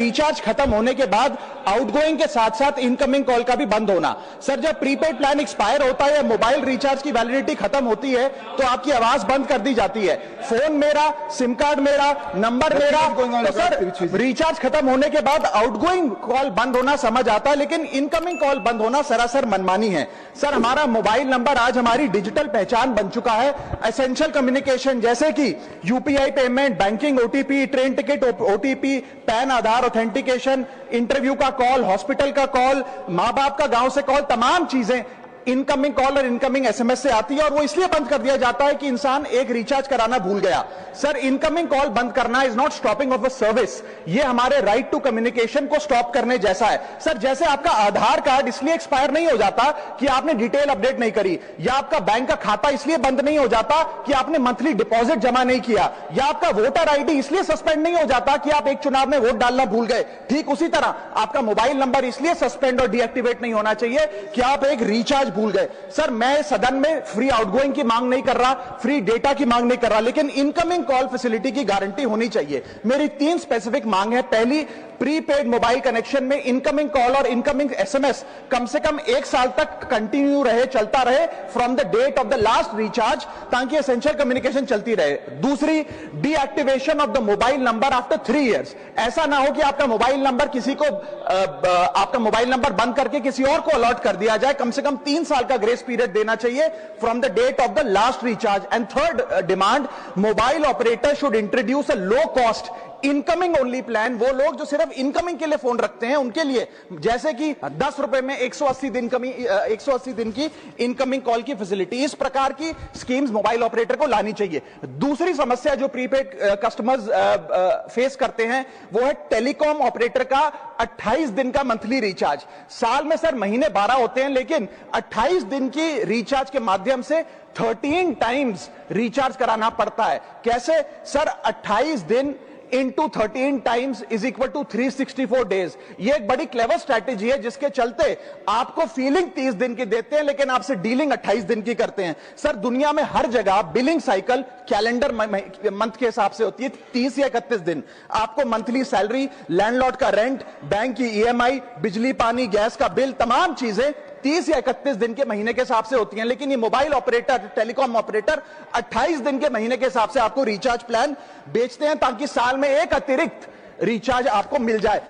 Recharge खत्म होने के बाद आउटगोइंग के साथ साथ इनकमिंग कॉल का भी बंद होना। सर, जब प्रीपेड प्लान एक्सपायर होता है या मोबाइल रिचार्ज की वैलिडिटी खत्म होती है तो आपकी आवाज बंद कर दी जाती है। फोन मेरा, सिम कार्ड मेरा, नंबर मेरा, तो सर रिचार्ज खत्म होने के बाद आउटगोइंग कॉल बंद होना समझ आता है, लेकिन इनकमिंग कॉल बंद होना सरासर मनमानी है। सर, हमारा मोबाइल नंबर आज हमारी डिजिटल पहचान बन चुका है। एसेंशियल कम्युनिकेशन जैसे कि UPI payment, banking, OTP, train ticket OTP, PAN, Aadhaar authentication, interview का कॉल, हॉस्पिटल का कॉल, मां बाप का गांव से कॉल, तमाम चीजें इनकमिंग कॉल और इनकमिंग एसएमएस से आती है और वो इसलिए बंद कर दिया जाता है कि इंसान एक रिचार्ज कराना भूल गया। सर, इनकमिंग कॉल बंद करना is not stopping of a service, ये हमारे राइट टू कम्युनिकेशन को स्टॉप करने जैसा है। सर, जैसे आपका आधार कार्ड इसलिए एक्सपायर नहीं हो जाता कि आपने डिटेल अपडेट नहीं करी, या आपका बैंक का खाता इसलिए बंद नहीं हो जाता कि आपने मंथली डिपॉजिट जमा नहीं किया, या आपका वोटर आईडी इसलिए सस्पेंड नहीं हो जाता कि आप एक चुनाव में वोट डालना भूल गए। ठीक उसी तरह आपका मोबाइल नंबर इसलिए सस्पेंड और डीएक्टिवेट नहीं होना चाहिए कि आप एक रिचार्ज भूल गए। सर, मैं सदन में फ्री आउटगोइंग की मांग नहीं कर रहा, फ्री डेटा की मांग नहीं कर रहा, लेकिन इनकमिंग कॉल फैसिलिटी की गारंटी होनी चाहिए। मेरी 3 स्पेसिफिक मांग है। पहली, प्रीपेड मोबाइल कनेक्शन में इनकमिंग कॉल और इनकमिंग एसएमएस कम से कम 1 साल तक कंटिन्यू रहे, चलता रहे from the date of the last recharge, ताकि एसेंशियल कम्युनिकेशन चलती रहे। दूसरी, deactivation of the mobile number after 3 years. ऐसा ना हो कि आपका मोबाइल नंबर किसी को आपका मोबाइल नंबर बंद करके किसी और को अलॉट कर दिया जाए। कम से कम 3 साल का ग्रेस पीरियड देना चाहिए from the date of the last recharge. And third demand, mobile operator should introduce a low cost incoming only plan. वो लोग जो सिर्फ इनकमिंग के लिए फोन रखते हैं उनके लिए, जैसे कि 10 रुपए में 180 दिन की इनकमिंग कॉल की फैसिलिटी, इस प्रकार की स्कीम्स मोबाइल ऑपरेटर को लानी चाहिए। दूसरी समस्या जो प्रीपेड कस्टमर्स फेस करते हैं वो है टेलीकॉम ऑपरेटर का 28 दिन का मंथली रिचार्ज। साल में सर महीने 12 होते हैं, लेकिन 28 दिन की रिचार्ज के माध्यम से 13 टाइम्स रिचार्ज कराना पड़ता है। कैसे सर? 28 दिन into 13 times is equal to 364 days. ये एक बड़ी क्लेवर स्ट्रैटेजी है जिसके चलते आपको फीलिंग 30 दिन की देते हैं, लेकिन आपसे डीलिंग 28 दिन की करते हैं। सर, दुनिया में हर जगह बिलिंग साइकिल कैलेंडर मंथ के हिसाब से होती है, 30 या 31 दिन। आपको मंथली सैलरी, लैंडलॉर्ड का रेंट, बैंक की ईएमआई, बिजली पानी गैस का बिल, तमाम चीजें 30 या 31 दिन के महीने के हिसाब से होती हैं। लेकिन ये मोबाइल ऑपरेटर, टेलीकॉम ऑपरेटर 28 दिन के महीने के हिसाब से आपको रिचार्ज प्लान बेचते हैं, ताकि साल में एक अतिरिक्त रिचार्ज आपको मिल जाए।